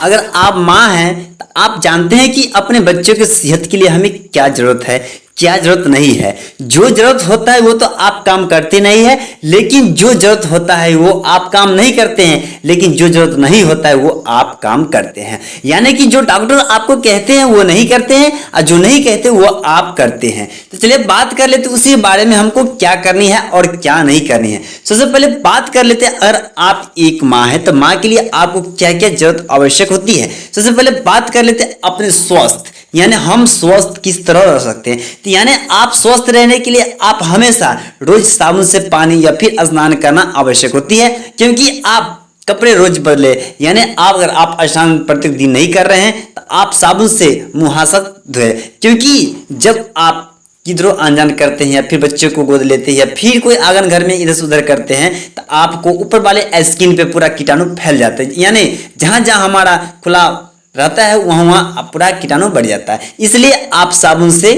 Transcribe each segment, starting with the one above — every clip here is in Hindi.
अगर आप माँ हैं तो आप जानते हैं कि अपने बच्चों की सेहत के लिए हमें क्या जरूरत है, क्या जरूरत नहीं है। जो जरूरत होता है वो तो आप काम करते नहीं है, लेकिन जो जरूरत होता है वो आप काम नहीं करते हैं, लेकिन जो जरूरत नहीं होता है वो आप काम करते हैं। यानी कि जो डॉक्टर आपको कहते हैं वो नहीं करते हैं, और जो नहीं कहते वो आप करते हैं। तो चलिए बात कर लेते उसी बारे में, हमको क्या करनी है और क्या नहीं करनी है। सबसे पहले बात कर लेते हैं, अगर आप एक माँ है तो माँ के लिए आपको क्या क्या जरूरत आवश्यक होती है। सबसे पहले बात कर लेते हैं अपने स्वास्थ्य, यानी हम स्वस्थ किस तरह रह सकते हैं। तो यानी आप स्वस्थ रहने के लिए आप हमेशा रोज साबुन से पानी या फिर स्नान करना आवश्यक होती है, क्योंकि आप कपड़े रोज बदले। यानी अगर आप स्नान प्रत्येक दिन नहीं कर रहे हैं तो आप साबुन से मुंह हाथ धोए, क्योंकि जब आप किधरों अनजान करते हैं या फिर बच्चों को गोद लेते हैं या फिर कोई आंगन घर में इधर से उधर करते हैं तो आपको ऊपर वाले स्किन पे पूरा कीटाणु फैल जाता है। यानी जहां जहां हमारा खुला रहता है वहां वहां पूरा कीटाणु बढ़ जाता है। इसलिए आप साबुन से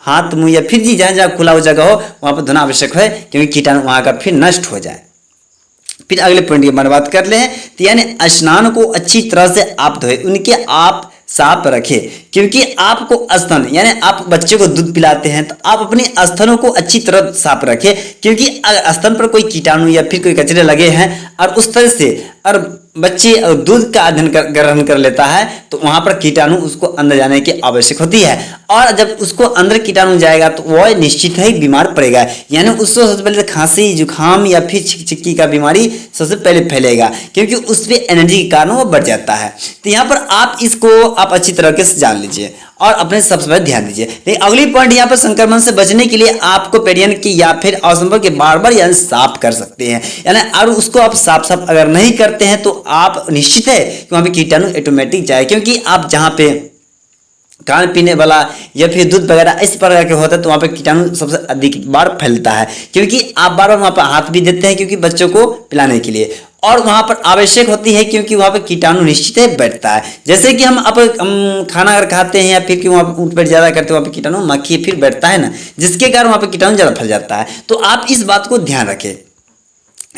हाथ मुंह या फिर जहां जहां खुला हुआ जगह हो वहां पर धोना आवश्यक है, क्योंकि कीटाणु वहां का फिर नष्ट हो जाए। फिर अगले पॉइंट की बात कर ले, तो यानी स्नान को अच्छी तरह से आप धोए, उनके आप साफ रखें, क्योंकि आपको स्तन यानी आप बच्चे को दूध पिलाते हैं तो आप अपने स्तनों को अच्छी तरह साफ रखें, क्योंकि अगर स्तन पर कोई कीटाणु या फिर कोई कचरे लगे हैं और उस तरह से और बच्चे दूध का ग्रहण कर लेता है तो वहां पर कीटाणु उसको अंदर जाने की आवश्यक होती है, और जब उसको अंदर कीटाणु जाएगा तो वह निश्चित ही बीमार पड़ेगा। यानी उसको सबसे पहले खांसी जुकाम या फिर छिक्की का बीमारी सबसे पहले फैलेगा, क्योंकि उस पर एनर्जी के कारण वो बढ़ जाता है। तो यहाँ पर आप इसको आप अच्छी तरह से जान लीजिए और अपने सबसे पहले ध्यान दीजिए। लेकिन अगली पॉइंट यहाँ पर संक्रमण से बचने के लिए आपको पेडियन की या फिर असंपर्क के बार यानी साफ कर सकते हैं। यानी और उसको आप साफ अगर नहीं करते हैं तो आप निश्चित है कि वहां पे कीटाणु ऑटोमेटिक जाए, क्योंकि आप जहां पे खाने पीने वाला या फिर दूध वगैरह इस प्रकार के होता है तो वहां पे कीटाणु सबसे अधिक बार फैलता है, क्योंकि आप बार बार वहां पर हाथ भी देते हैं क्योंकि बच्चों को पिलाने के लिए, और वहां पर आवश्यक होती है क्योंकि वहां पर कीटाणु निश्चित है बैठता है। जैसे कि हम खाना अगर खाते हैं या फिर कि वहां पर उठ बैठ ज्यादा करते हैं वहां पर कीटाणु मक्खी फिर बैठता है ना, जिसके कारण वहां पर कीटाणु ज्यादा फैल जाता है। तो आप इस बात को ध्यान रखें।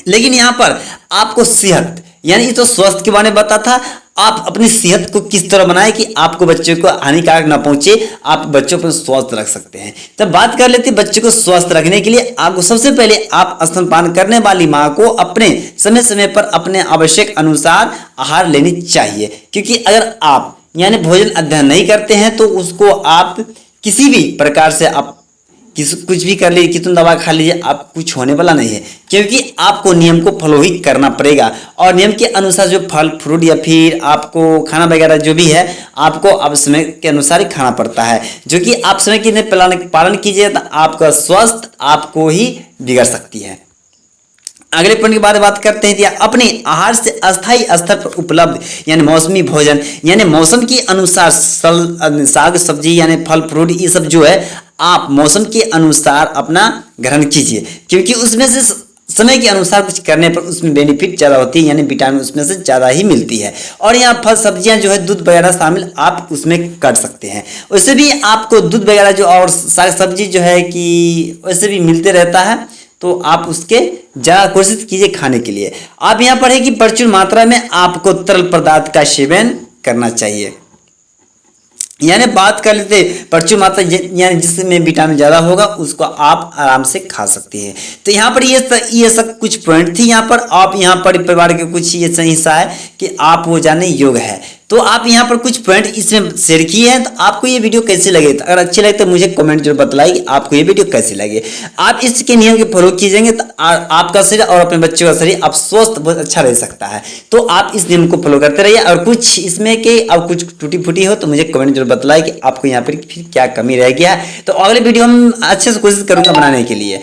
लेकिन यहाँ पर आपको सेहत यानी ये तो स्वास्थ्य के बारे में बता था, आप अपनी सेहत को किस तरह बनाए कि आपको बच्चों को हानिकारक ना पहुंचे, आप बच्चों को स्वस्थ रख सकते हैं। तब बात कर लेते हैं बच्चों को स्वस्थ रखने के लिए आपको सबसे पहले आप स्तनपान करने वाली मां को अपने समय समय पर अपने आवश्यक अनुसार आहार लेनी चाहिए, क्योंकि अगर आप यानी भोजन अध्ययन नहीं करते हैं तो उसको आप किसी भी प्रकार से आप कुछ भी कर लीजिए, कितनी दवा खा लीजिए, आप कुछ होने वाला नहीं है, क्योंकि आपको नियम को फॉलो ही करना पड़ेगा। और नियम के अनुसार जो फल फ्रूट या फिर आपको खाना वगैरह जो भी है आपको अब समय के अनुसार ही खाना पड़ता है, जो कि आप समय के पालन कीजिए तो आपका स्वास्थ्य आपको ही बिगड़ सकती है। अगले पॉइंट की बात करते हैं, अपने आहार से अस्थायी स्तर पर उपलब्ध यानी मौसमी भोजन यानी मौसम के अनुसार साग सब्जी यानी फल फ्रूट ये सब जो है आप मौसम के अनुसार अपना ग्रहण कीजिए, क्योंकि उसमें से समय के अनुसार कुछ करने पर उसमें बेनिफिट ज़्यादा होती है, यानी विटामिन उसमें से ज़्यादा ही मिलती है। और यहाँ फल सब्जियाँ जो है दूध वगैरह शामिल आप उसमें कर सकते हैं, वैसे भी आपको दूध वगैरह जो और साग सब्जी जो है कि वैसे भी मिलते रहता है, तो आप उसके ज़्यादा कोशिश कीजिए खाने के लिए। आप यहाँ पर है कि प्रचुर मात्रा में आपको तरल पदार्थ का सेवन करना चाहिए। यानी बात कर लेते प्रचुर मात्रा यानी जिसमें विटामिन ज़्यादा होगा उसको आप आराम से खा सकते हैं। तो यहाँ पर ये सब कुछ पॉइंट थी। यहाँ पर आप यहाँ पर परिवार के कुछ ये सही हिस्सा है कि आप वो जाने योग्य है, तो आप यहाँ पर कुछ पॉइंट इसमें शेयर किए हैं। तो आपको ये वीडियो कैसे लगे, तो अगर अच्छे लगे तो मुझे कमेंट जरूर बताइए कि आपको ये वीडियो कैसे लगे। आप इसके नियम के फॉलो कीजिएंगे तो आपका शरीर और अपने बच्चों का शरीर आप स्वस्थ बहुत अच्छा रह सकता है। तो आप इस नियम को फॉलो करते रहिए, और कुछ इसमें के अब कुछ टूटी फूटी हो तो मुझे कमेंट जरूर बताइए कि आपको यहाँ पर फिर क्या कमी रह गया। तो अगले वीडियो हम अच्छे से कोशिश करूँगा बनाने के लिए।